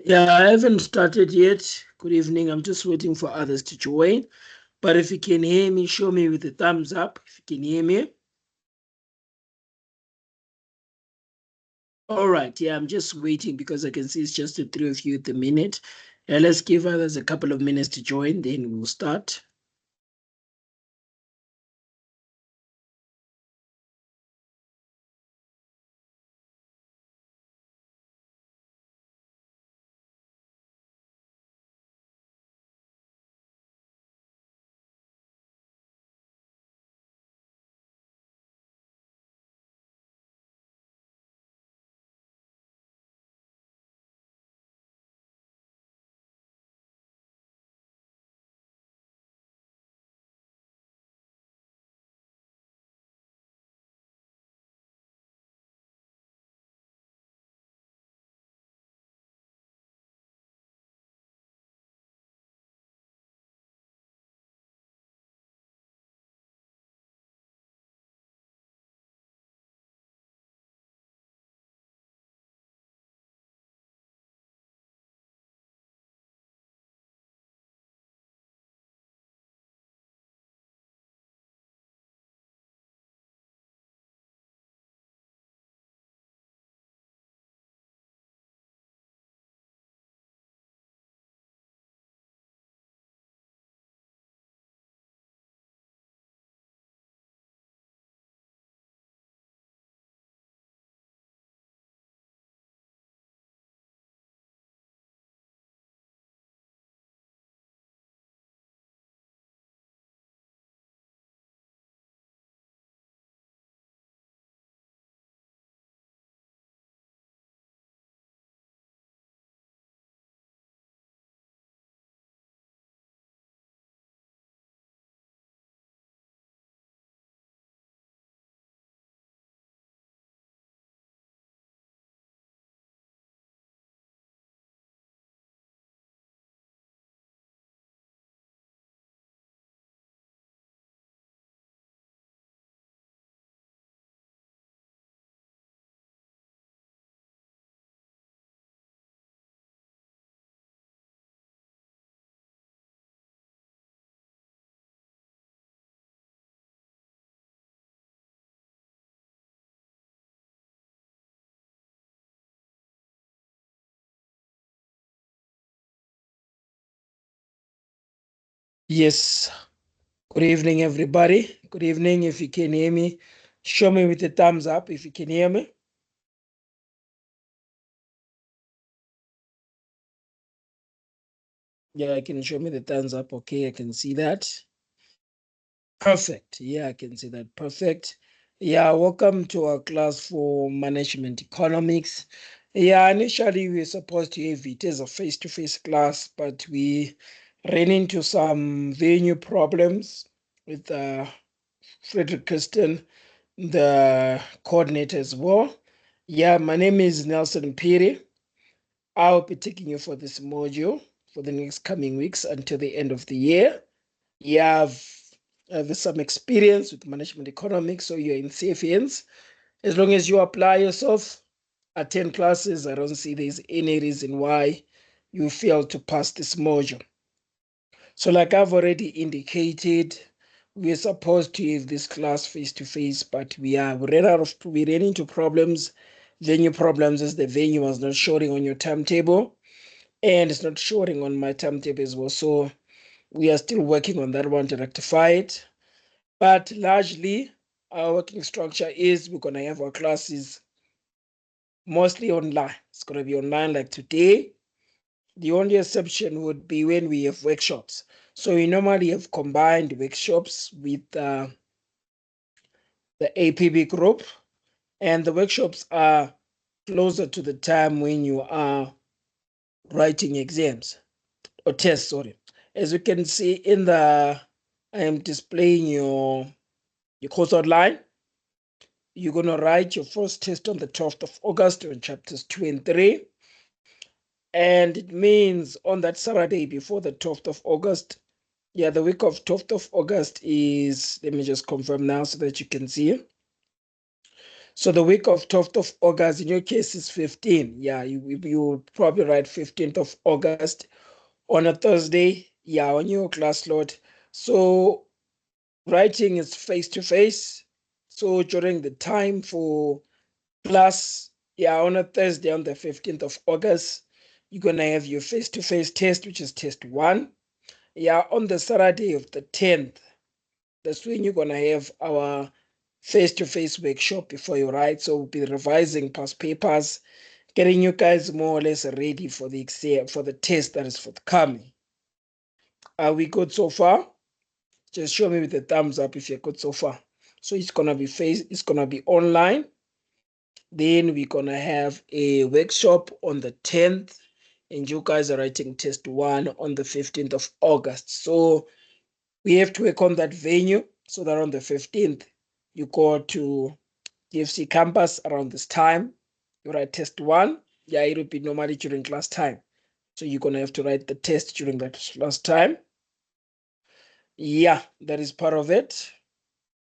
Yeah, I haven't started yet. Good evening. I'm just waiting for others to join. But if you can hear me, show me with a thumbs up if you can hear me. All right. Yeah, I'm just waiting because I can see it's just the three of you at the minute. Let's give others a couple of minutes to join, then we'll start. Yes. Good evening, everybody. Good evening. If you can hear me, show me with a thumbs up if you can hear me. Yeah, I can show me the thumbs up. Okay, I can see that. Perfect. Yeah, I can see that. Perfect. Yeah, welcome to our class for management economics. Yeah, initially we were supposed to have it as a face-to-face class, but we ran into some venue problems with Frederick Kirsten, the coordinator as well. Yeah, my name is Nelson Piri. I'll be taking you for this module for the next coming weeks until the end of the year. Yeah, have some experience with management economics, so you're in safe hands. As long as you apply yourself, attend classes, I don't see there's any reason why you fail to pass this module. So, like I've already indicated, we're supposed to have this class face to face, but we ran into problems, venue problems, as the venue was not showing on your timetable, and it's not showing on my timetable as well. So we are still working on that one to rectify it. But largely, our working structure is we're going to have our classes mostly online. It's going to be online like today. The only exception would be when we have workshops. So we normally have combined workshops with the APB group, and the workshops are closer to the time when you are writing exams or tests, sorry. As you can see in the, I am displaying your course outline. You're going to write your first test on the 12th of August on chapters 2 and 3. And it means on that Saturday before the 12th of August, yeah, the week of 12th of August is, let me just confirm now so that you can see. So the week of 12th of August, in your case, is 15. Yeah, you probably write 15th of August on a Thursday. Yeah, on your class load. So writing is face to face. So during the time for class, yeah, on a Thursday on the 15th of August, you're going to have your face to face test, which is test one. Yeah, on the Saturday of the 10th, that's when you're going to have our face-to-face workshop before you write. So we'll be revising past papers, getting you guys more or less ready for the exam, for the test that is forthcoming. Are we good so far? Just show me with a thumbs up if you're good so far. So it's gonna be online. Then we're gonna have a workshop on the 10th, and you guys are writing test one on the 15th of August. So we have to work on that venue so that on the 15th you go to DFC campus around this time. You write test one. Yeah, it will be normally during class time. So you're gonna have to write the test during that class time. Yeah, that is part of it.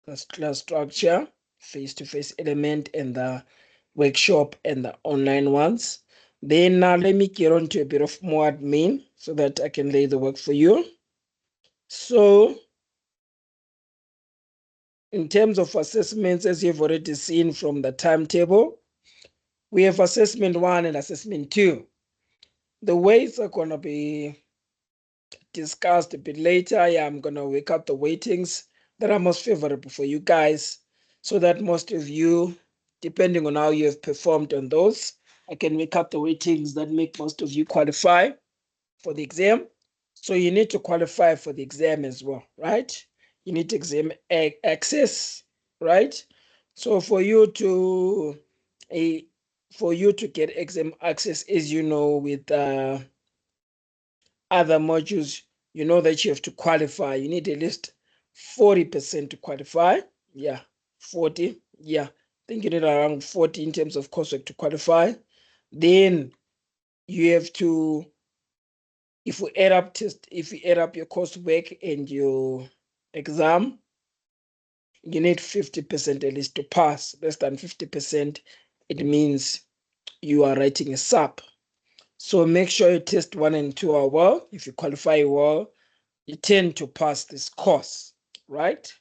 That's class structure, face-to-face element, and the workshop and the online ones. Then now let me get on to a bit of more admin so that I can lay the work for you. So in terms of assessments, as you've already seen from the timetable, we have assessment one and assessment two. The weights are going to be discussed a bit later. Yeah, I'm going to work out the weightings that are most favorable for you guys so that most of you, depending on how you have performed on those, I can work out the weightings that make most of you qualify for the exam. So you need to qualify for the exam as well, right? You need exam access, right? So a for you to get exam access, as you know, with other modules, you know that you have to qualify. You need at least 40% to qualify. Yeah, 40. Yeah, I think you need around 40 in terms of coursework to qualify. Then you have to, if you add up your coursework and your exam, you need 50% at least to pass. Less than 50%, it means you are writing a sub. So make sure you test one and two are well. If you qualify well, you tend to pass this course, right?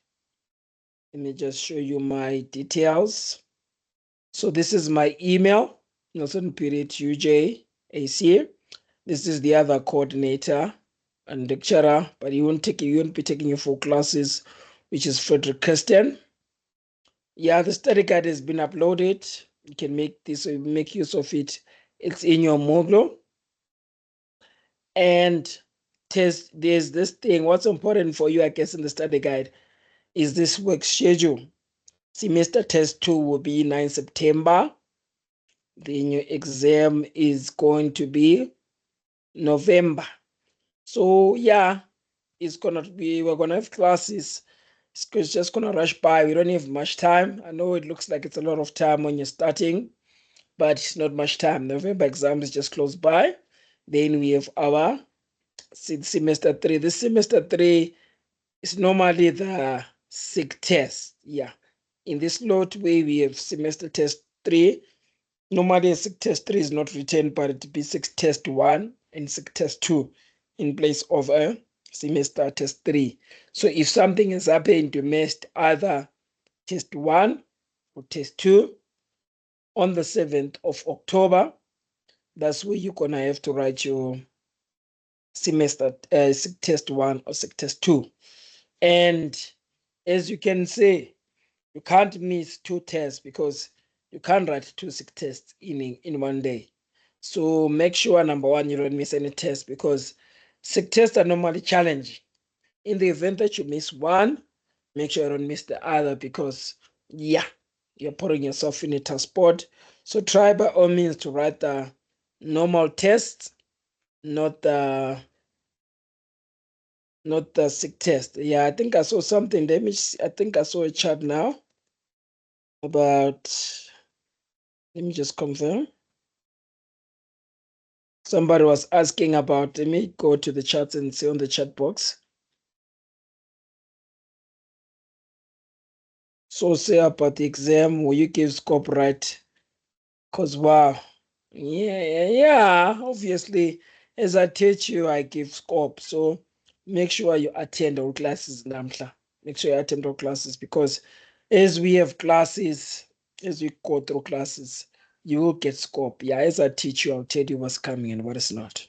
Let me just show you my details. So this is my email, Nelson Period UJ AC. This is the other coordinator and lecturer, but you won't be taking your full classes, which is Frederick Kirsten. Yeah, the study guide has been uploaded. You can make use of it. It's in your Moodle. And there's this thing. What's important for you, I guess, in the study guide is this work schedule. Semester test 2 will be 9 September. Then your exam is going to be November. So yeah, we're gonna have classes. It's just gonna rush by. We don't have much time. I know it looks like it's a lot of time when you're starting, but it's not much time. November exam is just close by. Then we have our semester 3. This semester 3 is normally the SIG test. Yeah. In this lot where we have semester test 3, normally a SIG test 3 is not written, but it be SIG test 1 and SIG test 2 in place of a semester test 3. So if something has happened, you missed either test 1 or test 2 on the 7th of October. That's where you're going to have to write your semester SIG test 1 or SIG test 2. And As you can see, you can't miss two tests because you can't write two sick tests in one day. So make sure number one, you don't miss any tests because sick tests are normally challenging. In the event that you miss one, make sure you don't miss the other because yeah, you're putting yourself in a tough spot. So try by all means to write the normal tests, not the sick test. Yeah, I think I saw something. I think I saw a chat now about, let me just confirm. Somebody was asking about, let me go to the chats and see on the chat box. So say about the exam, will you give scope right? Because wow. Yeah, obviously, as I teach you, I give scope. So make sure you attend all classes, Namhla. Make sure you attend all classes because as we have classes, as we go through classes, you will get scope. Yeah, as I teach you, I'll tell you what's coming and what is not.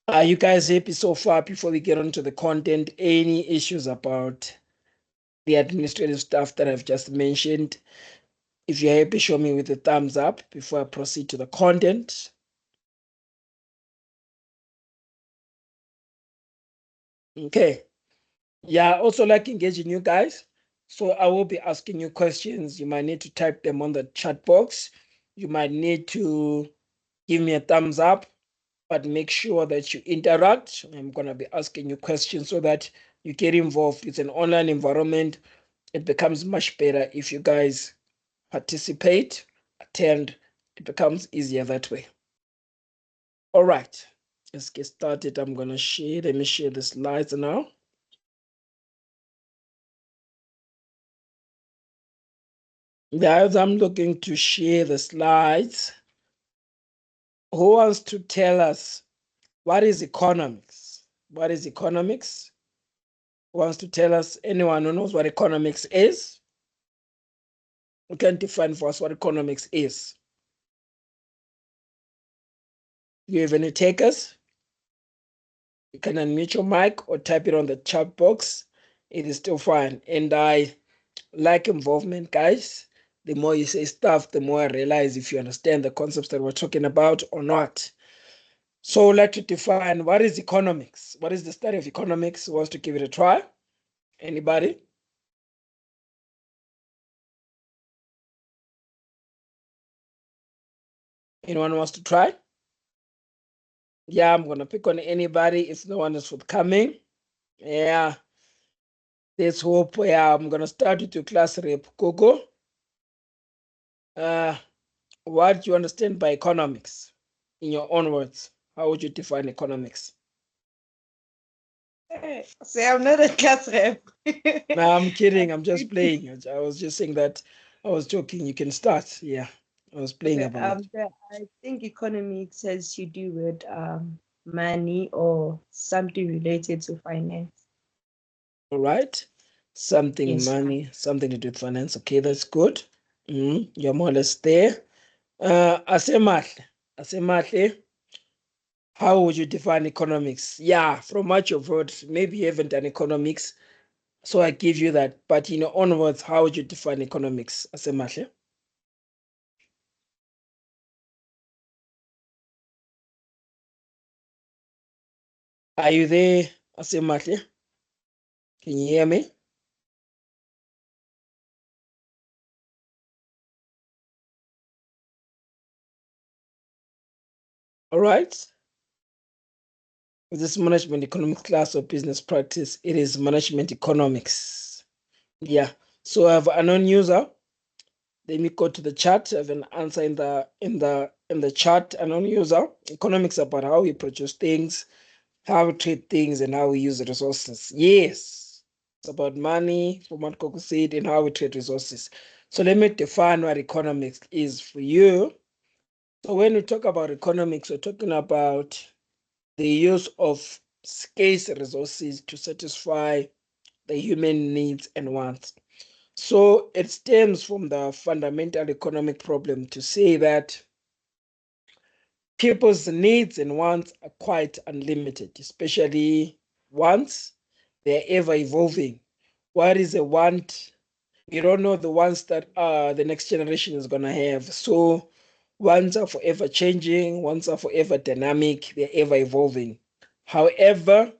Are you guys happy so far before we get on to the content? Any issues about the administrative stuff that I've just mentioned? If you're happy, show me with a thumbs up before I proceed to the content. Okay. Yeah, also like engaging you guys. So I will be asking you questions. You might need to type them on the chat box. You might need to give me a thumbs up, but make sure that you interact. I'm going to be asking you questions so that you get involved. It's an online environment. It becomes much better if you guys participate, attend. It becomes easier that way. All right, let's get started. I'm going to share. Let me share the slides now. Guys, I'm looking to share the slides. Who wants to tell us what is economics? What is economics? Who wants to tell us? Anyone who knows what economics is? Who can define for us what economics is? Do you have any takers? You can unmute your mic or type it on the chat box. It is still fine. And I like involvement, guys. The more you say stuff, the more I realize if you understand the concepts that we're talking about or not. So I'd like to define what is economics? What is the study of economics? Who wants to give it a try? Anybody? Anyone wants to try? Yeah, I'm gonna pick on anybody if no one is forthcoming. Yeah, there's hope. Yeah, I'm gonna start with your class rep, Coco. Uh, what do you understand by economics? In your own words, how would you define economics? Say I'm not a class rep. No, I'm kidding. I'm just playing. I was just saying that I was joking. You can start. Yeah, I was playing Okay, about it. I think economics has to do with money or something related to finance. All right. Something Yes. money, something to do with finance. Okay, that's good. You're more or less there. Asemahle. Asemahle, how would you define economics? Yeah, from what you've heard, maybe you haven't done economics, so I give you that. But in your own words, how would you define economics? Asemahle? Are you there, Asemahle? Can you hear me? All right. Is this management economics class or business practice? It is management economics. Yeah. So I have a non-user. Let me go to the chat. I have an answer in the chat. A non-user. Economics about how we produce things, how we treat things, and how we use the resources. Yes. It's about money, from what Coco said, and how we treat resources. So let me define what economics is for you. So when we talk about economics, we're talking about the use of scarce resources to satisfy the human needs and wants. So it stems from the fundamental economic problem to say that people's needs and wants are quite unlimited, especially wants. They're ever evolving. what is a want. We don't know the wants that the next generation is gonna have. So wants are forever changing, wants are forever dynamic, they're ever evolving. However,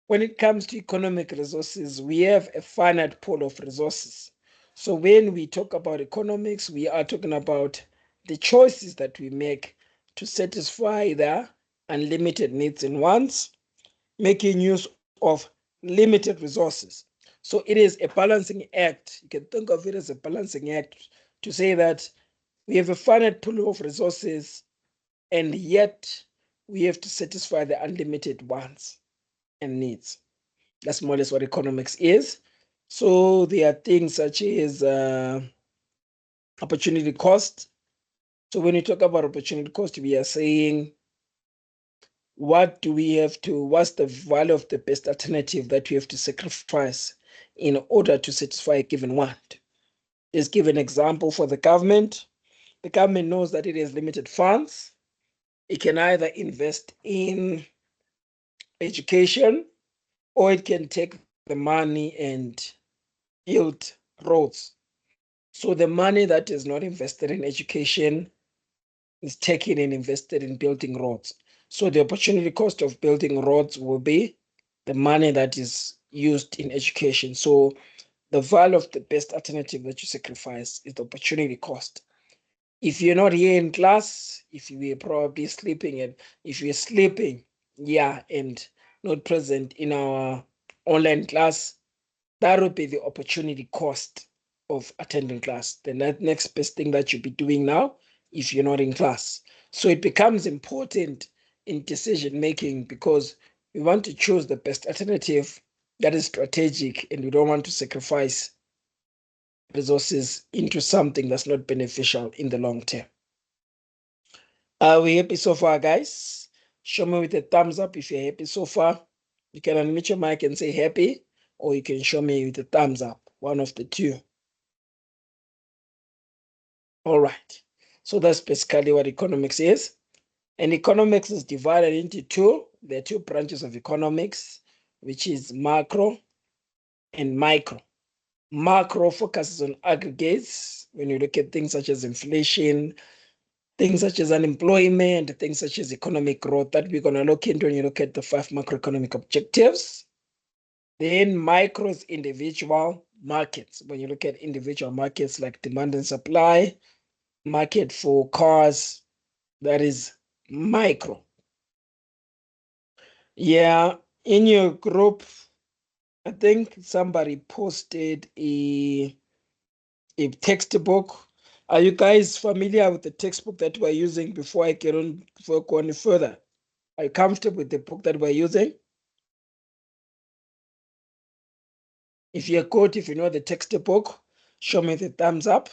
when it comes to economic resources, we have a finite pool of resources. So when we talk about economics, we are talking about the choices that we make to satisfy the unlimited needs and wants, making use of limited resources. So it is a balancing act. You can think of it as a balancing act to say that we have a finite pool of resources and yet we have to satisfy the unlimited wants and needs. That's more or less what economics is. So there are things such as opportunity cost. So when you talk about opportunity cost, we are saying what do we have to, what's the value of the best alternative that we have to sacrifice in order to satisfy a given want. Let's give an example for the government. The government knows that it has limited funds. It can either invest in education or it can take the money and build roads. So the money that is not invested in education is taken and invested in building roads. So the opportunity cost of building roads will be the money that is used in education. So the value of the best alternative that you sacrifice is the opportunity cost. If you're not here in class, if you were probably sleeping, and if you're sleeping, yeah, and not present in our online class, that would be the opportunity cost of attending class. The next best thing that you'll be doing now if you're not in class. So it becomes important in decision making because we want to choose the best alternative that is strategic and we don't want to sacrifice resources into something that's not beneficial in the long term. Are we happy so far, guys? Show me with a thumbs up if you're happy so far. You can unmute your mic and say happy, or you can show me with a thumbs up, one of the two. All right. So that's basically what economics is. And economics is divided into two. There are two branches of economics, which is macro and micro. Macro focuses on aggregates. When you look at things such as inflation, things such as unemployment, things such as economic growth that we're going to look into when you look at the 5 macroeconomic objectives. Then micros, individual markets. When you look at individual markets like demand and supply, market for cars, that is micro. Yeah, in your group, I think somebody posted a textbook. Are you guys familiar with the textbook that we're using before I get on, before I go any further? Are you comfortable with the book that we're using? If you're good, if you know the textbook, show me the thumbs up.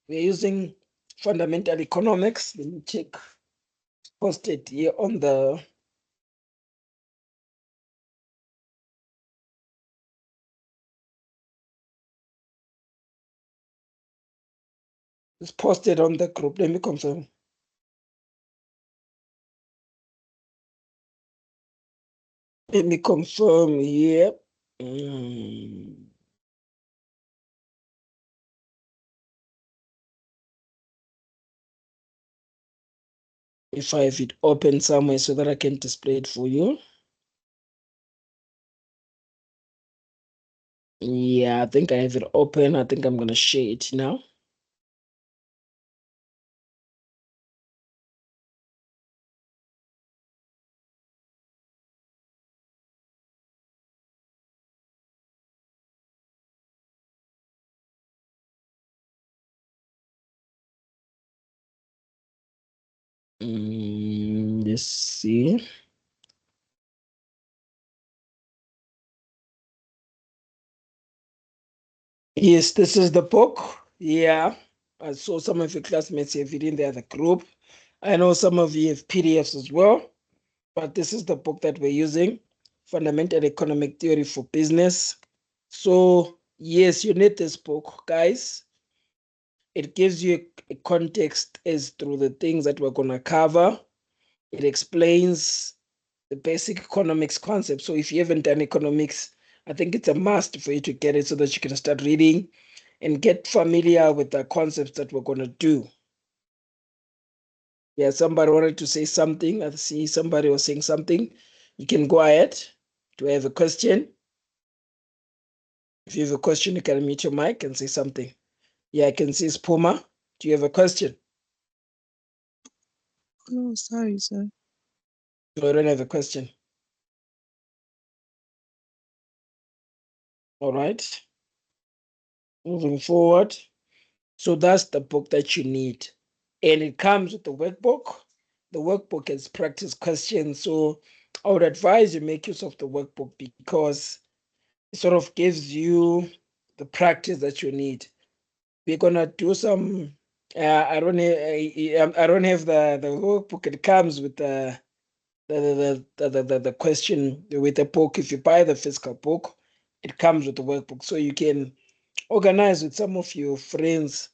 We're using fundamental economics. Let me check. Posted here on the it's posted on the group. Let me confirm. Let me confirm here. If I have it open somewhere so that I can display it for you. Yeah, I think I have it open. I think I'm going to share it now. Let's see. Yes, this is the book. Yeah. I saw some of your classmates have it in the other group. I know some of you have PDFs as well, but this is the book that we're using, Fundamental Economic Theory for Business. So, yes, you need this book, guys. It gives you a context as through the things that we're going to cover. It explains the basic economics concept. So if you haven't done economics, I think it's a must for you to get it so that you can start reading and get familiar with the concepts that we're going to do. Yeah, somebody wanted to say something. I see somebody was saying something. You can go ahead. Do I have a question? If you have a question, you can mute your mic and say something. Yeah, I can see Spuma. Do you have a question? No, sorry, sir. No, I don't have a question. All right. Moving forward. So that's the book that you need. And it comes with the workbook. The workbook has practice questions. So I would advise you make use of the workbook because it sort of gives you the practice that you need. We're gonna do some. I don't have the workbook. It comes with the question with the book. If you buy the physical book, it comes with the workbook, so you can organize with some of your friends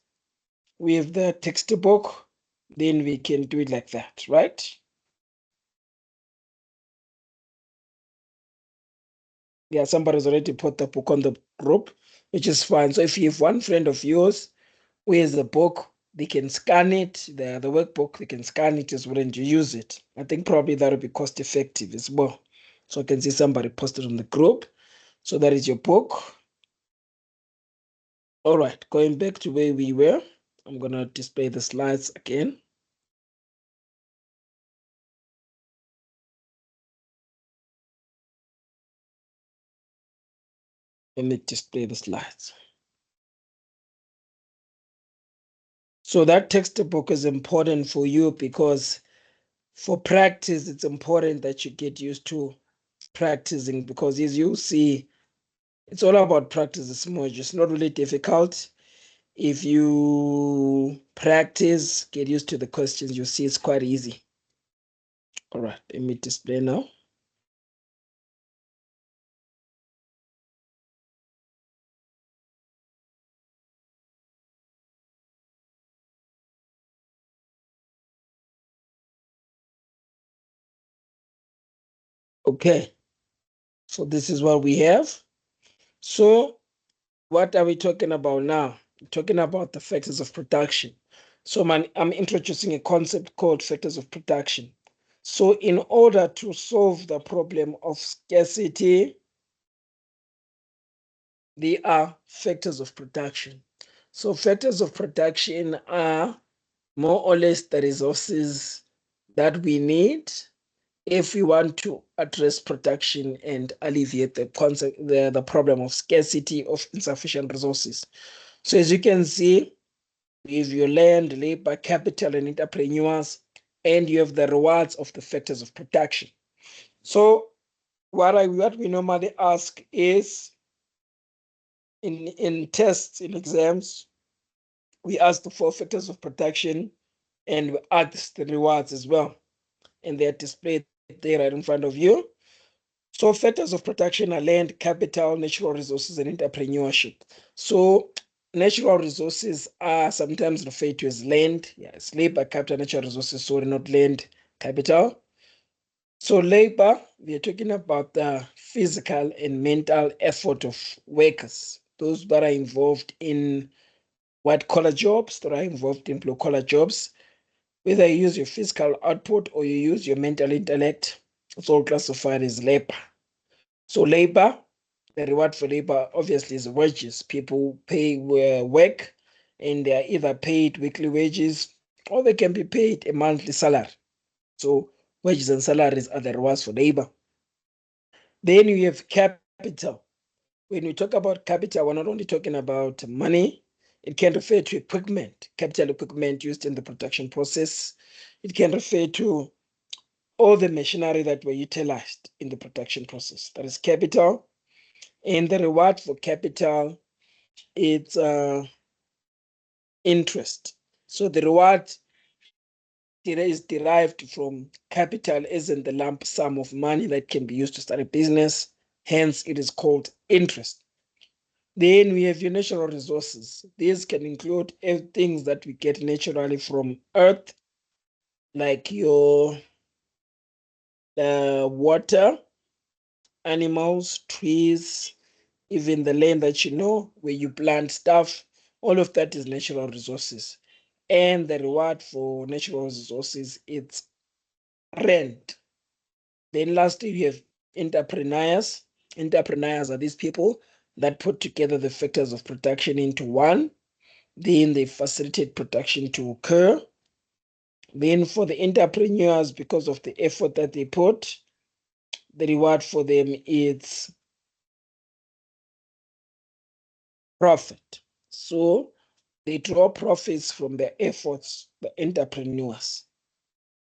with the textbook. Then we can do it like that, right? Yeah, somebody's already put the book on the group, which is fine. So if you have one friend of yours who has a book, they can scan it, the workbook, they can scan it as well and you use it. I think probably that would be cost effective as well. So I can see somebody posted on the group. So that is your book. All right, going back to where we were, I'm going to display the slides again. Let me display the slides. So that textbook is important for you because for practice, it's important that you get used to practicing because as you see, it's all about practice. It's more just not really difficult. If you practice, get used to the questions, you see it's quite easy. All right, let me display now. Okay, so this is what we have. So what are we talking about now? We're talking about the factors of production. So I'm introducing a concept called factors of production. So in order to solve the problem of scarcity, they are factors of production. So factors of production are more or less the resources that we need if we want to address production and alleviate the concept, the problem of scarcity of insufficient resources. So as you can see, you have your land, labor, capital, and entrepreneurs, and you have the rewards of the factors of production. So what we normally ask is in tests, in exams, we ask the four factors of production and we ask the rewards as well. And they're displayed there right in front of you. So factors of production are land, capital, natural resources, and entrepreneurship. So natural resources are sometimes referred to as land. Yeah, it's labor, capital, natural resources, sorry, not land, capital. So labor, we are talking about the physical and mental effort of workers, those that are involved in white collar jobs, that are involved in blue collar jobs. Whether you use your physical output or you use your mental intellect, it's all classified as labor. So labor, the reward for labor obviously is wages. People pay work and they are either paid weekly wages or they can be paid a monthly salary. So wages and salaries are the rewards for labor. Then you have capital. When we talk about capital, we're not only talking about money, it can refer to equipment, capital equipment used in the production process. It can refer to all the machinery that were utilized in the production process. That is capital. And the reward for capital, it's interest. So the reward is derived from capital isn't the lump sum of money that can be used to start a business. Hence, it is called interest. Then we have your natural resources. These can include things that we get naturally from earth, like your water, animals, trees. even the land that you know, where you plant stuff, all of that is natural resources. And the reward for natural resources, it's rent. Then lastly, we have entrepreneurs. Entrepreneurs are these people that put together the factors of production into one. Then they facilitate production to occur. Then for the entrepreneurs, because of the effort that they put, the reward for them is profit. So they draw profits from their efforts, the entrepreneurs.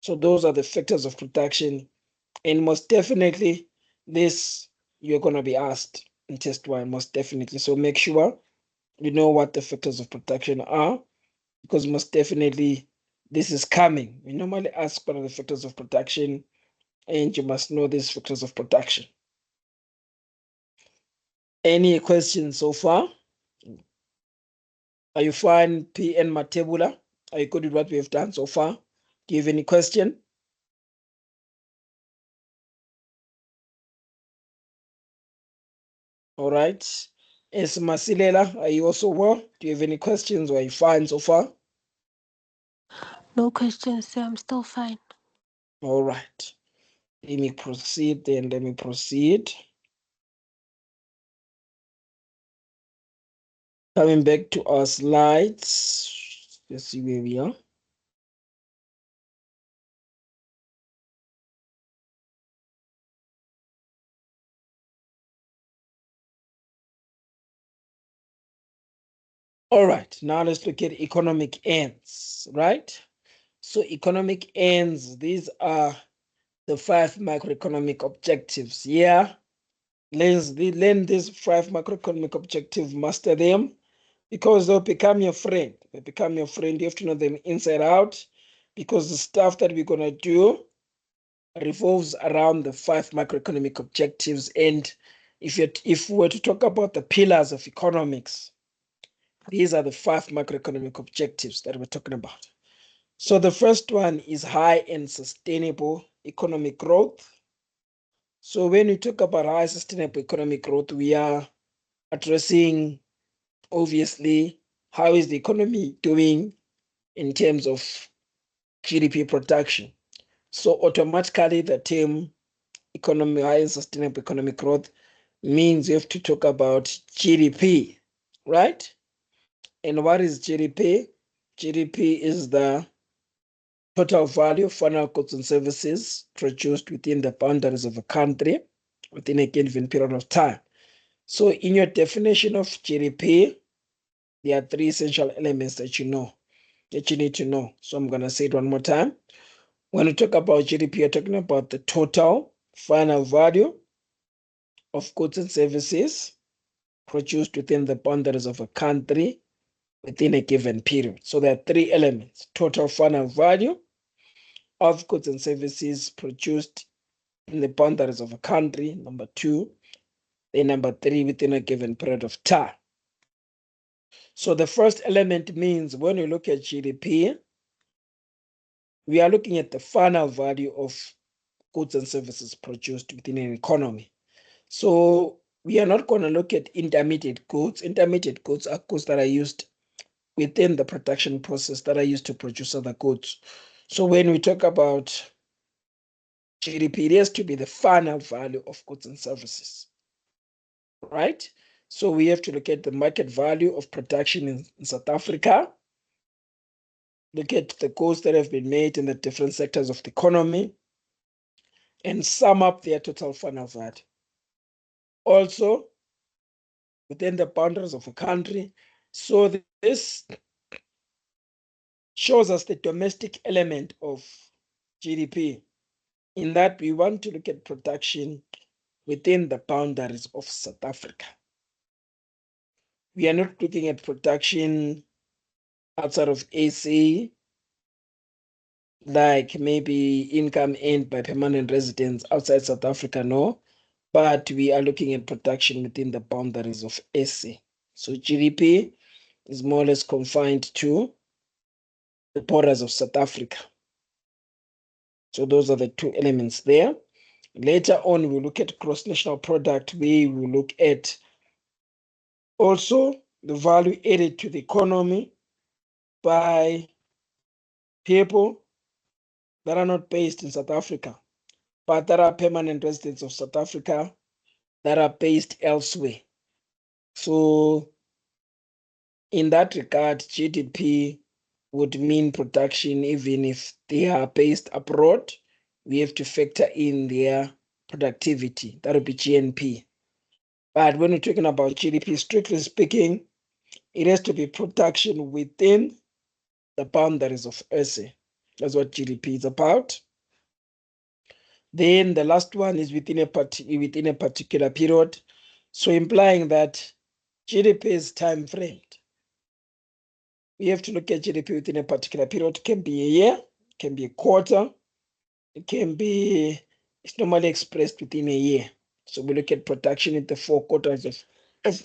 So those are the factors of production. And most definitely, this you're going to be asked in test one, most definitely. So make sure you know what the factors of production are, because most definitely this is coming. We normally ask what are the factors of production, and you must know these factors of production. Any questions so far? Are you fine, PN Matebula? Are you good with what we have done so far? Do you have any question? All right. As Masilela, are you also well? Do you have any questions, or are you fine so far? No questions, sir. I'm still fine. All right. Let me proceed then. Let me proceed. Coming back to our slides. Let's see where we are. All right. Now let's look at economic ends, right? So economic ends, these are the 5 macroeconomic objectives. Yeah. Learn these 5 macroeconomic objectives, master them, because they'll become your friend. They become your friend. You have to know them inside out, because the stuff that we're going to do revolves around the 5 macroeconomic objectives. And if we were to talk about the pillars of economics, these are the 5 macroeconomic objectives that we're talking about. So the first one is high and sustainable economic growth. So when we talk about high sustainable economic growth, we are addressing, obviously, how is the economy doing in terms of GDP production. So automatically the term economy, high and sustainable economic growth, means you have to talk about GDP, right? And what is GDP? GDP is the total value of final goods and services produced within the boundaries of a country within a given period of time. So in your definition of GDP, there are 3 essential elements that you need to know. So I'm going to say it one more time. When we talk about GDP, you're talking about the total final value of goods and services produced within the boundaries of a country within a given period. So there are 3 elements: total final value of goods and services produced in the boundaries of a country, number 2, then number 3, within a given period of time. So the first element means when you look at GDP, we are looking at the final value of goods and services produced within an economy. So we are not going to look at intermediate goods. Intermediate goods are goods that are used within the production process, that are used to produce other goods. So when we talk about GDP, it has to be the final value of goods and services, right? So we have to look at the market value of production in South Africa, look at the goods that have been made in the different sectors of the economy, and sum up their total final value. Also, within the boundaries of a country. So this shows us the domestic element of GDP, in that we want to look at production within the boundaries of South Africa. We are not looking at production outside of AC, like maybe income earned by permanent residents outside South Africa, no, but we are looking at production within the boundaries of SA. So GDP is more or less confined to the borders of South Africa. So those are the 2 elements there. Later on, we'll look at gross national product. We will look at Also, the value added to the economy by people that are not based in South Africa, but that are permanent residents of South Africa that are based elsewhere. So in that regard, GDP would mean production, even if they are based abroad. We have to factor in their productivity. That would be GNP. But when we're talking about GDP, strictly speaking, it has to be production within the boundaries of SA. That's what GDP is about. Then the last one is within a particular period. So implying that GDP is time framed. We have to look at GDP within a particular period. It can be a year, it can be a quarter, it can be, it's normally expressed within a year. So we look at production in the 4 quarters of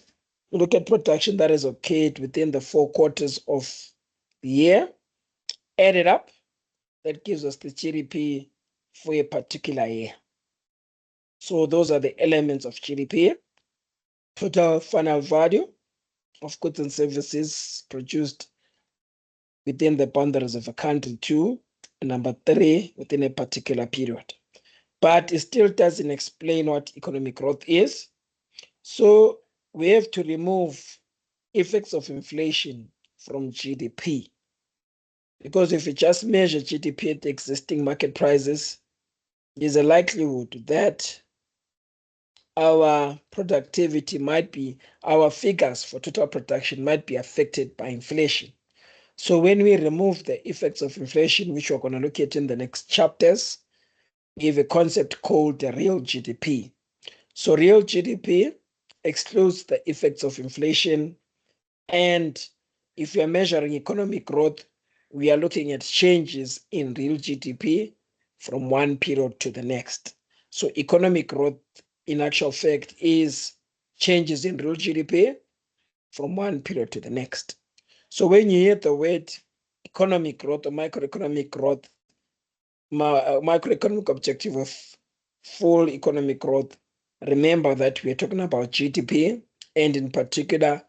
we look at production that is occurred within the 4 quarters of the year, add it up, that gives us the GDP for a particular year. So those are the elements of GDP. Total final value of goods and services produced within the boundaries of a country. 2, number 3, within a particular period. But it still doesn't explain what economic growth is. So we have to remove effects of inflation from GDP. Because if we just measure GDP at the existing market prices, there's a likelihood that our productivity might be, our figures for total production might be affected by inflation. So when we remove the effects of inflation, which we're going to look at in the next chapters, we have a concept called the real GDP. So real GDP excludes the effects of inflation. And if we are measuring economic growth, we are looking at changes in real GDP from one period to the next. So economic growth, in actual fact, is changes in real GDP from one period to the next. So when you hear the word economic growth or microeconomic growth, microeconomic objective of full economic growth, remember that we're talking about GDP and in particular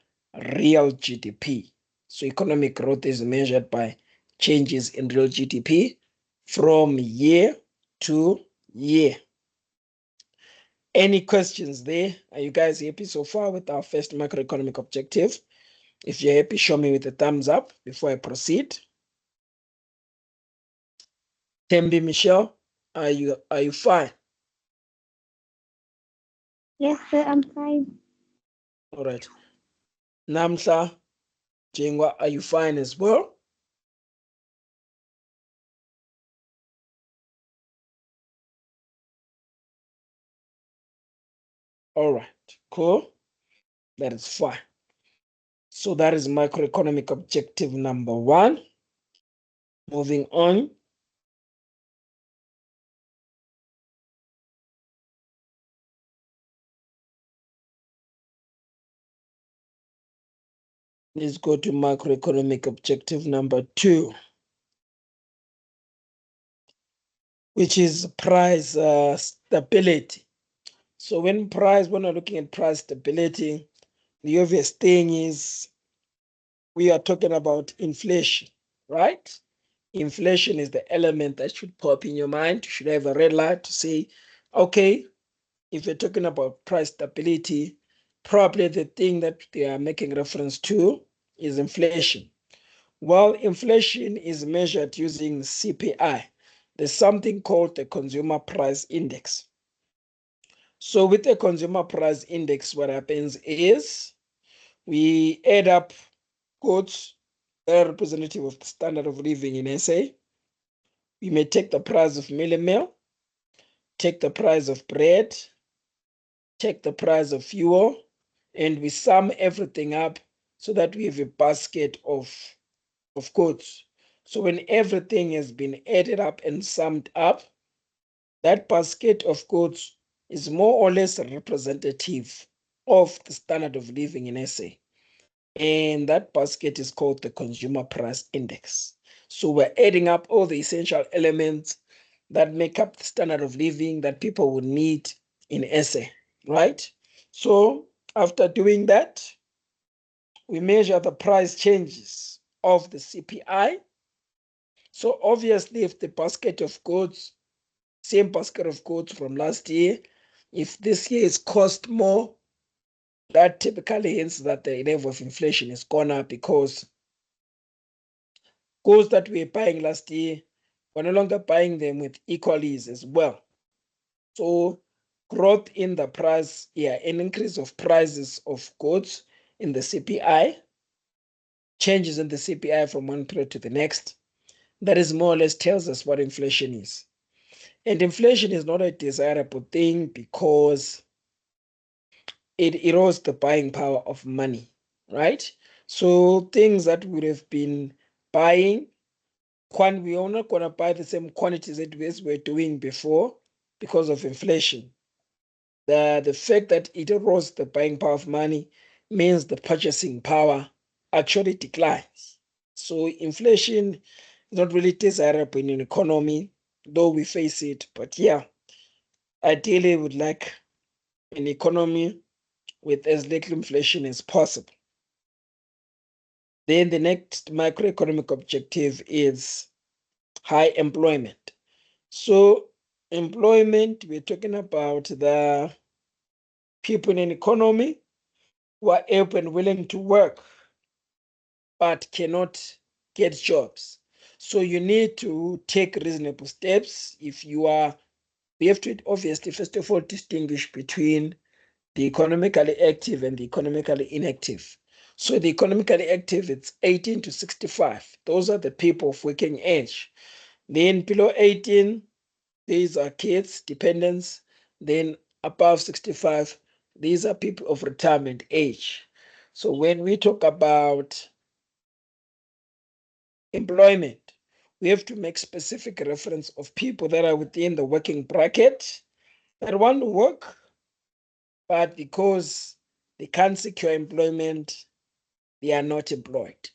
real GDP. So economic growth is measured by changes in real GDP from year to year. Any questions there? Are you guys happy so far with our first macroeconomic objective? If you're happy, show me with a thumbs up before I proceed. Tembi Michelle, are you fine? Yes, sir, I'm fine. All right. Namsa, Jingwa, are you fine as well? All right, cool. That is fine. So that is macroeconomic objective number 1. Moving on. Let's go to macroeconomic objective number 2, which is price stability. So when we're looking at price stability, the obvious thing is we are talking about inflation, right? Inflation is the element that should pop in your mind. You should have a red light to say, okay, if you're talking about price stability, probably the thing that they are making reference to is inflation. Well, inflation is measured using CPI. There's something called the Consumer Price Index. So with the Consumer Price Index, what happens is we add up goods that are representative of the standard of living in SA. We may take the price of meal, take the price of bread, take the price of fuel, and we sum everything up so that we have a basket of goods. So when everything has been added up and summed up, that basket of goods is more or less representative of the standard of living in SA. And that basket is called the Consumer Price Index. So we're adding up all the essential elements that make up the standard of living that people would need in SA, right? So after doing that, we measure the price changes of the CPI. So obviously, if the basket of goods, same basket of goods from last year, if this year is cost more, that typically hints that the level of inflation is gone up because goods that we were buying last year, we're no longer buying them with equal ease as well. So growth in the price, an increase of prices of goods in the CPI, changes in the CPI from one period to the next, that is more or less tells us what inflation is. And inflation is not a desirable thing because it erodes the buying power of money, right? So things that we would have been buying, we are not going to buy the same quantities that we were doing before because of inflation. The fact that it erodes the buying power of money means the purchasing power actually declines. So inflation is not really desirable in an economy, though we face it. But ideally, we would like an economy with as little inflation as possible. Then the next macroeconomic objective is high employment. So employment, we're talking about the people in an economy who are able and willing to work but cannot get jobs. So you need to take reasonable steps. We have to obviously, first of all, distinguish between the economically active and the economically inactive. So the economically active, it's 18 to 65. Those are the people of working age. Then below 18, these are kids, dependents. Then above 65, these are people of retirement age. So when we talk about employment, we have to make specific reference of people that are within the working bracket that want to work, but because they can't secure employment, they are not employed.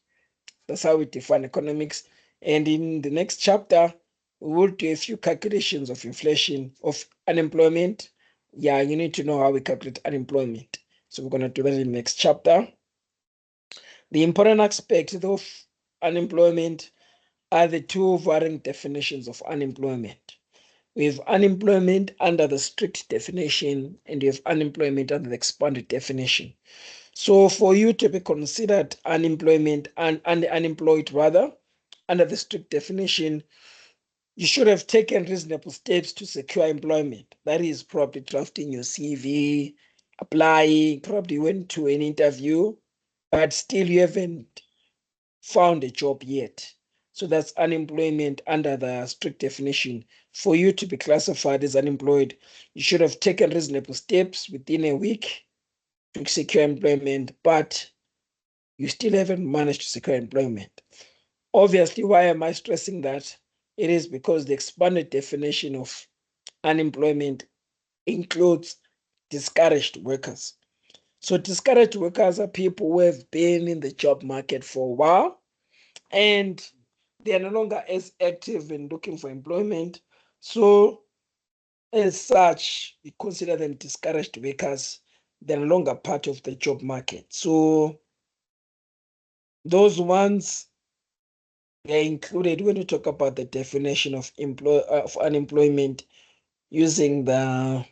That's how we define economics. And in the next chapter, we will do a few calculations of inflation, of unemployment. You need to know how we calculate unemployment. So we're going to do that in the next chapter. The important aspect of unemployment are the two varying definitions of unemployment. We have unemployment under the strict definition, and we have unemployment under the expanded definition. So for you to be considered unemployment and unemployed rather, under the strict definition, you should have taken reasonable steps to secure employment. That is probably drafting your CV, applying, probably went to an interview, but still you haven't found a job yet. So that's unemployment under the strict definition. For you to be classified as unemployed, you should have taken reasonable steps within a week to secure employment, but you still haven't managed to secure employment. Obviously, why am I stressing that? It is because the expanded definition of unemployment includes discouraged workers. So discouraged workers are people who have been in the job market for a while and they are no longer as active in looking for employment. So as such, we consider them discouraged workers. They're no longer part of the job market. So those ones are included when we talk about the definition of unemployment using the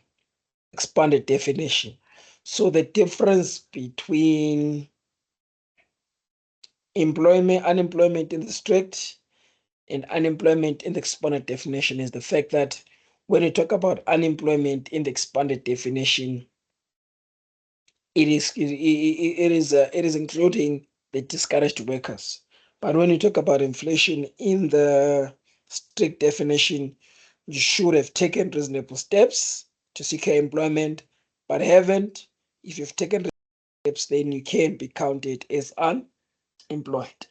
expanded definition. So the difference between unemployment in the strict and unemployment in the expanded definition is the fact that when you talk about unemployment in the expanded definition, it is including the discouraged workers. But when you talk about inflation in the strict definition, you should have taken reasonable steps to secure employment, but haven't. If you've taken steps, then you can be counted as unemployed.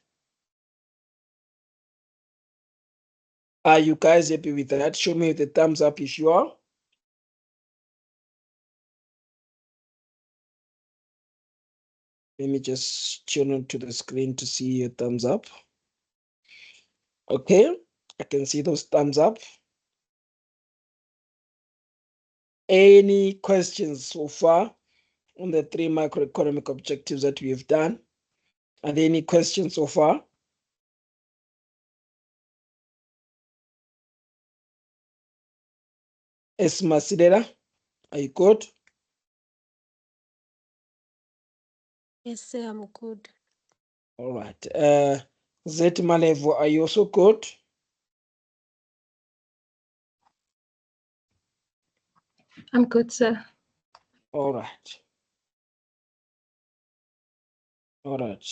Are you guys happy with that? Show me the thumbs up if you are. Let me just tune on to the screen to see your thumbs up. Okay, I can see those thumbs up. Any questions so far on the three macroeconomic objectives that we have done? Are there any questions so far? Esma Sidera, are you good? Yes, sir, I'm good. All right. Zet Malevo, are you also good? I'm good, sir. All right. All right.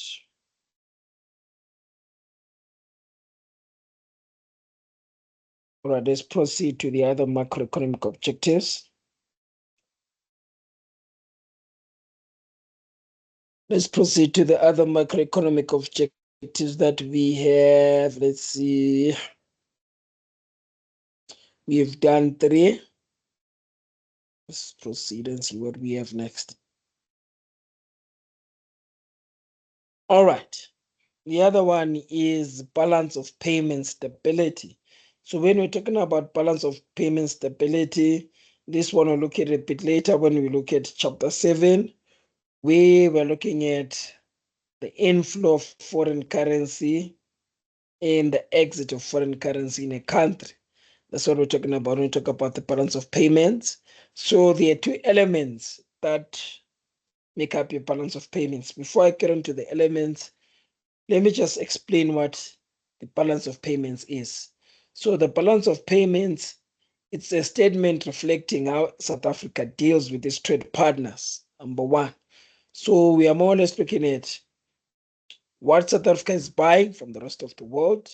All right, let's proceed to the other macroeconomic objectives. Let's proceed to the other macroeconomic objectives that we have. Let's see. We've done 3. Let's proceed and see what we have next. All right. The other one is balance of payment stability. So when we're talking about balance of payment stability, this one we'll look at a bit later when we look at chapter 7. We were looking at the inflow of foreign currency and the exit of foreign currency in a country. That's what we're talking about when we talk about the balance of payments. So there are 2 elements that make up your balance of payments. Before I get into the elements, let me just explain what the balance of payments is. So the balance of payments, it's a statement reflecting how South Africa deals with its trade partners, number 1. So we are more or less looking at what South Africa is buying from the rest of the world,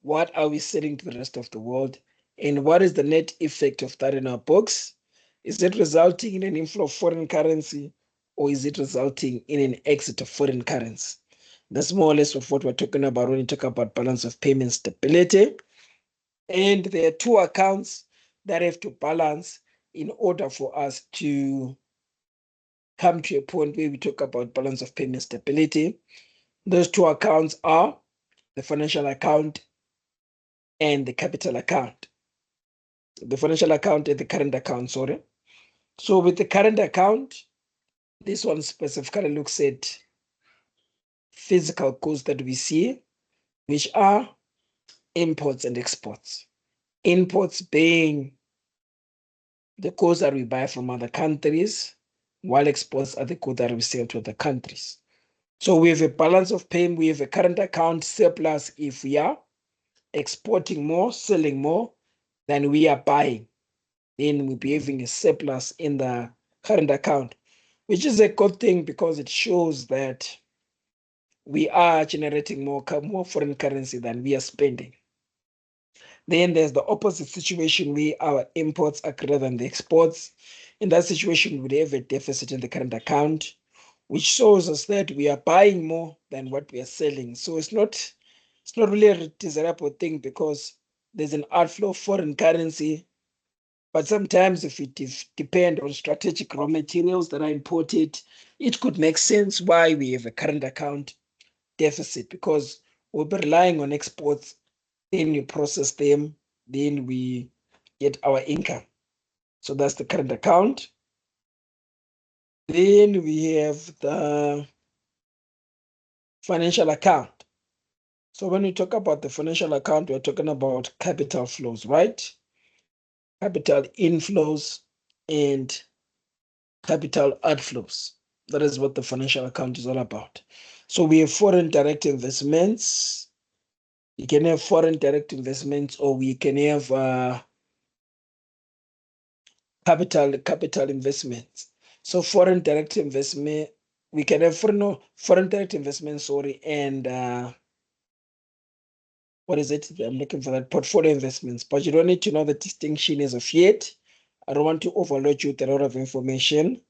what are we selling to the rest of the world, and what is the net effect of that in our books? Is it resulting in an inflow of foreign currency, or is it resulting in an exit of foreign currency? That's more or less of what we're talking about when we talk about balance of payment stability. And there are 2 accounts that have to balance in order for us to come to a point where we talk about balance of payment stability. Those 2 accounts are the financial account and the capital account. The financial account and the current account, sorry. So with the current account, this one specifically looks at physical goods that we see, which are imports and exports. Imports being the goods that we buy from other countries, while exports are the goods that we sell to other countries. So we have a balance of payment, we have a current account surplus if we are exporting more, selling more than we are buying. Then we'll be having a surplus in the current account, which is a good thing because it shows that we are generating more foreign currency than we are spending. Then there's the opposite situation where our imports are greater than the exports. In that situation, we have a deficit in the current account, which shows us that we are buying more than what we are selling. So it's not really a desirable thing because there's an outflow of foreign currency. But sometimes if it depend on strategic raw materials that are imported, it could make sense why we have a current account deficit because we'll be relying on exports, then you process them, then we get our income. So that's the current account. Then we have the financial account. So when we talk about the financial account, we're talking about capital flows, right? Capital inflows and capital outflows. That is what the financial account is all about. So we have foreign direct investments. We can have foreign direct investments, or we can have capital investments. So foreign direct investment, we can have foreign direct investment, sorry, and what is it? I'm looking for that portfolio investments, but you don't need to know the distinction as of yet. I don't want to overload you with a lot of information.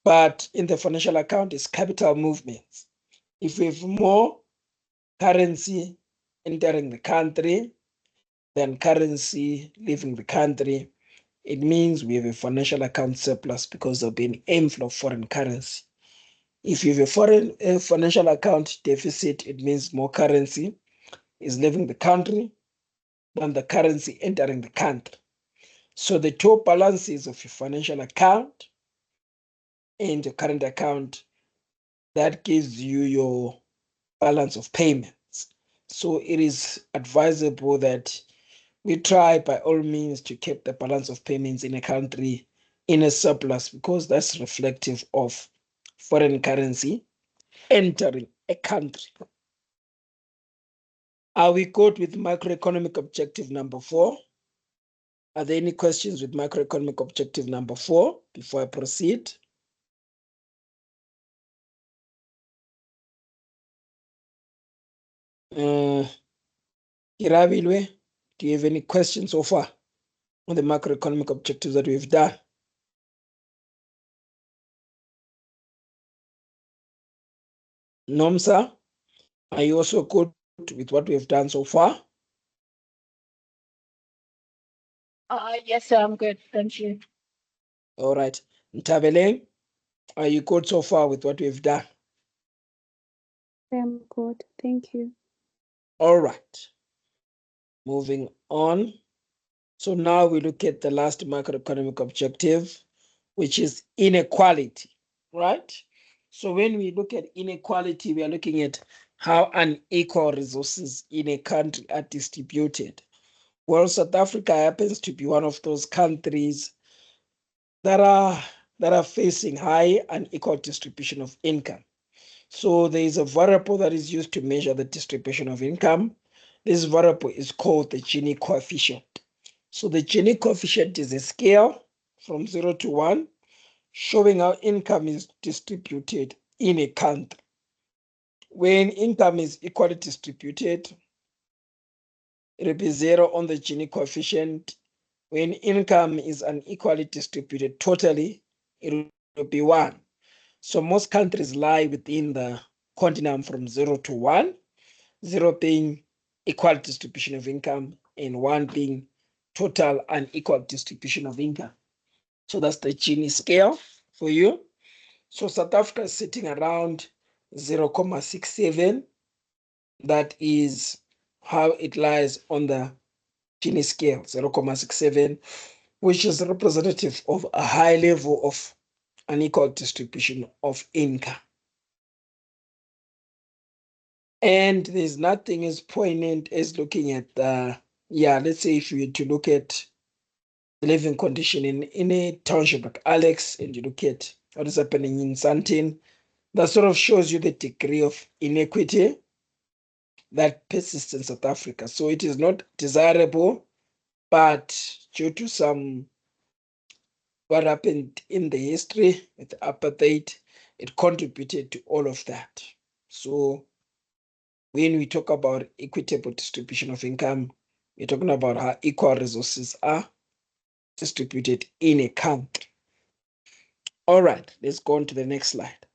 But in the financial account is capital movements. If we have more currency entering the country than currency leaving the country, it means we have a financial account surplus because there'll be an inflow of foreign currency. If you have a financial account deficit, it means more currency is leaving the country than the currency entering the country. So the two balances of your financial account and your current account, that gives you your balance of payments. So it is advisable that we try by all means to keep the balance of payments in a country in a surplus, because that's reflective of foreign currency entering a country. Are we good with macroeconomic objective number 4? Are there any questions with macroeconomic objective number 4 before I proceed? Kirabilwe, do you have any questions so far on the macroeconomic objectives that we've done? Nomsa, are you also good with what we've done so far? Yes, sir, I'm good. Thank you. All right. Ntabeleng, are you good so far with what we've done? I'm good. Thank you. All right. Moving on. So now we look at the last macroeconomic objective, which is inequality, right? So when we look at inequality, we are looking at how unequal resources in a country are distributed. Well, South Africa happens to be one of those countries that are facing high unequal distribution of income. So there is a variable that is used to measure the distribution of income. This variable is called the Gini coefficient. So the Gini coefficient is a scale from 0 to 1 showing how income is distributed in a country. When income is equally distributed, it will be 0 on the Gini coefficient. When income is unequally distributed totally, it will be 1. So most countries lie within the continuum from 0 to 1, 0 being equal distribution of income and 1 being total unequal distribution of income. So that's the Gini scale for you. So South Africa is sitting around 0.67. That is how it lies on the Gini scale, 0.67, which is representative of a high level of unequal distribution of income. And there's nothing as poignant as looking at let's say if you were to look at the living condition in a township like Alex, and you look at what is happening in Sandton, that sort of shows you the degree of inequity that persists in South Africa. So it is not desirable, but due to what happened in the history with apartheid, it contributed to all of that. So when we talk about equitable distribution of income, we're talking about how equal resources are distributed in a country. All right, let's go on to the next slide.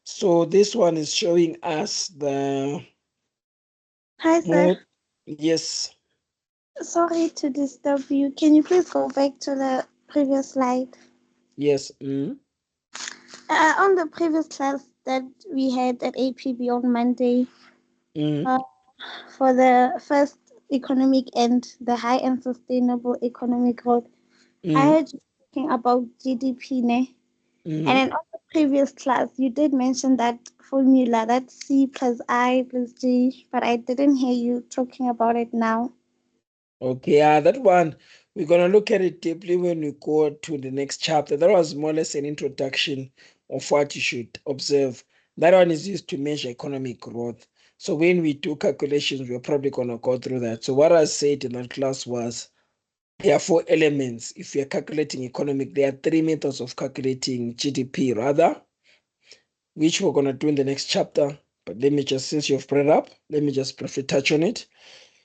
So this one is showing us the Hi, sir. Yes. Sorry to disturb you. Can you please go back to the previous slide? Yes. On the previous class that we had at APB on Monday, for the first economic and the high and sustainable economic growth, I heard you talking about GDP, ne? And then on the previous class, you did mention that formula, that's C plus I plus G, but I didn't hear you talking about it now. Okay, that one, we're going to look at it deeply when we go to the next chapter. That was more or less an introduction of what you should observe. That one is used to measure economic growth. So when we do calculations, we're probably going to go through that. So what I said in that class was there are 4 elements. If you're calculating economic, there are 3 methods of calculating GDP rather, which we're going to do in the next chapter. But let me just, since you've brought it up, let me just briefly touch on it.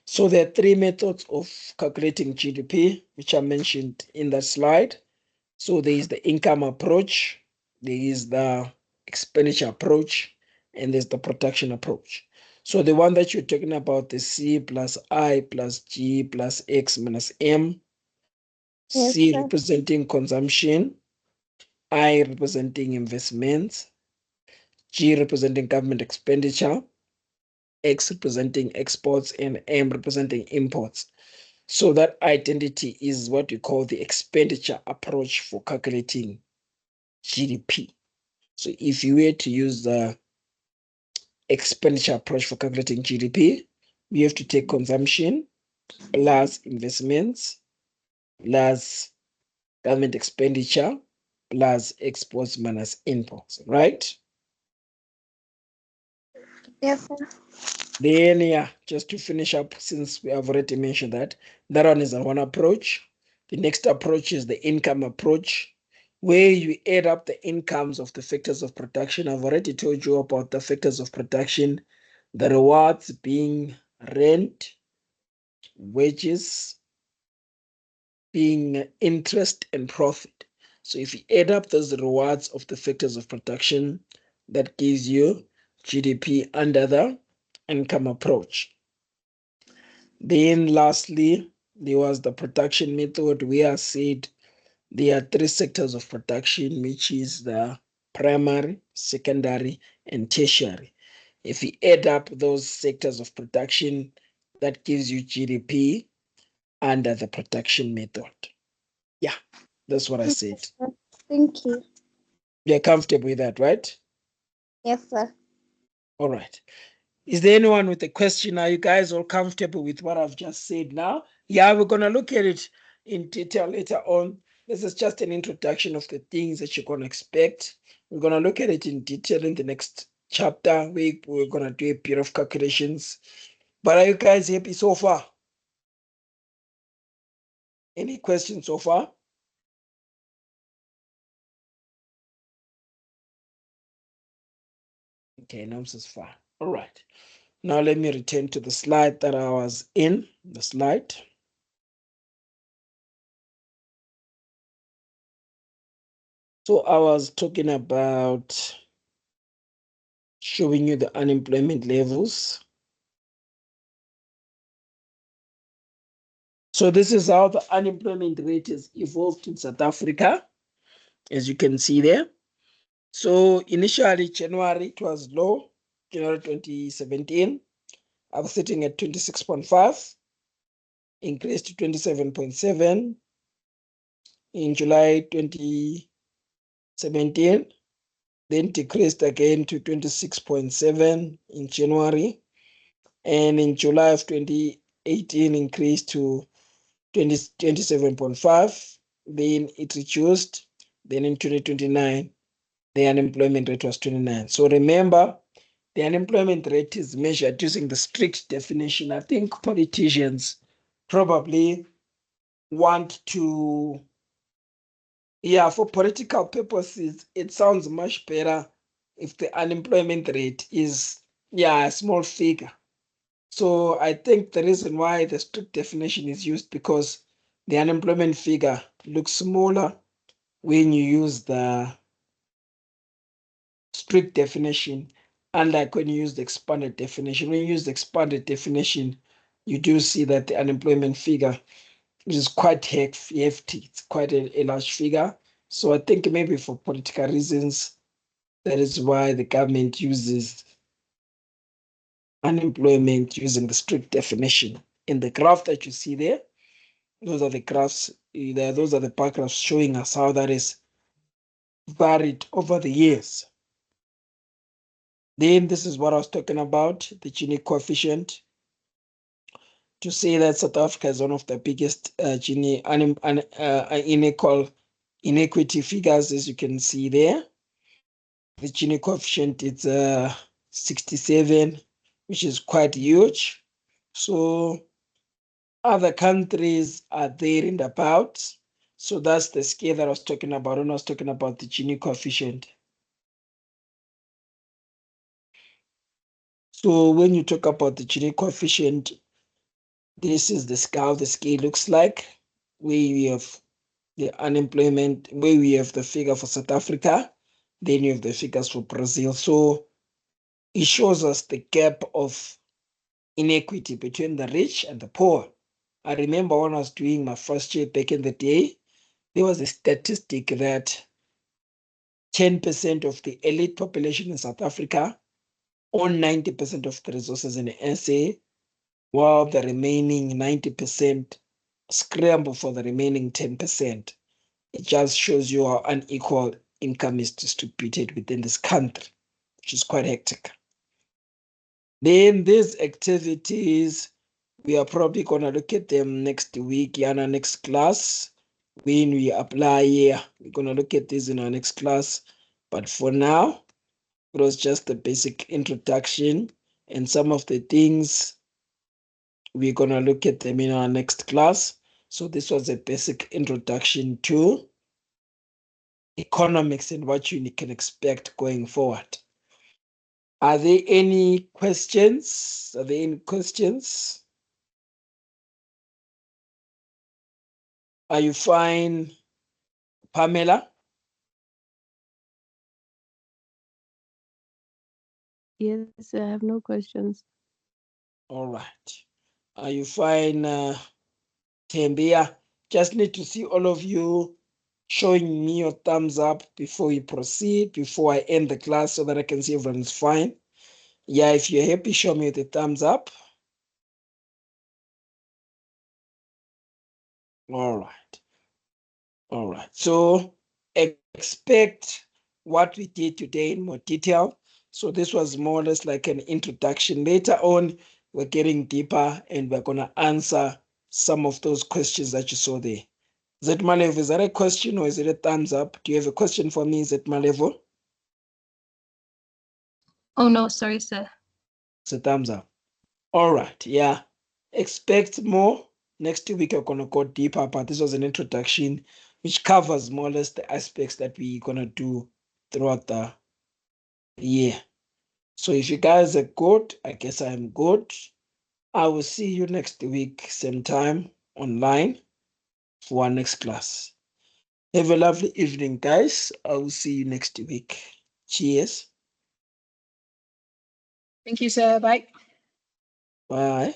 So there are 3 methods of calculating GDP, which are mentioned in that slide. So there is the income approach, there is the expenditure approach, and there's the production approach. So the one that you're talking about, the C plus I plus G plus X minus M, Yes, C sir. representing consumption, I representing investments, G representing government expenditure, X representing exports, and M representing imports. So that identity is what we call the expenditure approach for calculating GDP. So if you were to use the expenditure approach for calculating GDP. We have to take consumption plus investments plus government expenditure plus exports minus imports, right? Yes, sir. Then, yeah, just to finish up, since we have already mentioned that, that one is one approach. The next approach is the income approach, where you add up the incomes of the factors of production. I've already told you about the factors of production, the rewards being rent, wages, being interest and profit. So if you add up those rewards of the factors of production, that gives you GDP under the income approach. Then lastly, there was the production method where I said there are three sectors of production, which is the primary, secondary, and tertiary. If you add up those sectors of production, that gives you GDP under the production method. Yeah, that's what I said. Yes, sir. Thank you. You're comfortable with that, right? Yes, sir. All right. Is there anyone with a question? Are you guys all comfortable with what I've just said now? Yeah, we're going to look at it in detail later on. This is just an introduction of the things that you're going to expect. We're going to look at it in detail in the next chapter. We're going to do a bit of calculations. But are you guys happy so far? Any questions so far? Okay, NUMS is fine. All right. Now let me return to the slide that I was in, the slide. So I was talking about showing you the unemployment levels. So this is how the unemployment rate has evolved in South Africa, as you can see there. So initially, January, it was low, January 2017. I was sitting at 26.5, increased to 27.7 in July 2017, then decreased again to 26.7 in January, and in July of 2018 increased to 27.5, then it reduced, then in 2029 the unemployment rate was 29. So remember, the unemployment rate is measured using the strict definition. I think politicians probably want to, yeah, for political purposes, it sounds much better if the unemployment rate is, yeah, a small figure. So I think the reason why the strict definition is used because the unemployment figure looks smaller when you use the strict definition, unlike when you use the expanded definition. When you use the expanded definition, you do see that the unemployment figure is quite hefty. It's quite a large figure. So I think maybe for political reasons, that is why the government uses unemployment using the strict definition. In the graph that you see there, those are the graphs, those are the bar graphs showing us how that is varied over the years. Then this is what I was talking about, the Gini coefficient. To say that South Africa is one of the biggest Gini inequity figures, as you can see there. The Gini coefficient is 67, which is quite huge. So other countries are there and about. So that's the scale that I was talking about when I was talking about the Gini coefficient. So when you talk about the Gini coefficient, this is the scale looks like, where we have the unemployment, where we have the figure for South Africa, then you have the figures for Brazil. So it shows us the gap of inequity between the rich and the poor. I remember when I was doing my first year back in the day, there was a statistic that 10% of the elite population in South Africa own 90% of the resources in the SA, while the remaining 90% scramble for the remaining 10%. It just shows you how unequal income is distributed within this country, which is quite hectic. Then these activities, we are probably going to look at them next week in our next class. When we apply here, we're going to look at this in our next class. But for now, it was just a basic introduction, and some of the things we're going to look at them in our next class. So this was a basic introduction to economics and what you can expect going forward. Are there any questions? Are there any questions? Are you fine, Pamela? Yes, I have no questions. All right. Are you fine, Tembia? Just need to see all of you showing me your thumbs up before we proceed, before I end the class so that I can see everyone's fine. Yeah, if you're happy, show me the thumbs up. All right. All right. So expect what we did today in more detail. So this was more or less like an introduction. Later on, we're getting deeper and we're going to answer some of those questions that you saw there. Zetmalevo, is that a question or is it a thumbs up? Do you have a question for me, Zetmalevo? Oh, no, sorry, sir. It's a thumbs up. All right. Yeah. Expect more. Next week, we're going to go deeper, but this was an introduction which covers more or less the aspects that we're going to do throughout the year. So if you guys are good, I guess I'm good. I will see you next week, same time, online for our next class. Have a lovely evening, guys. I will see you next week. Cheers. Thank you, sir. Bye. Bye.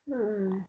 Hmm.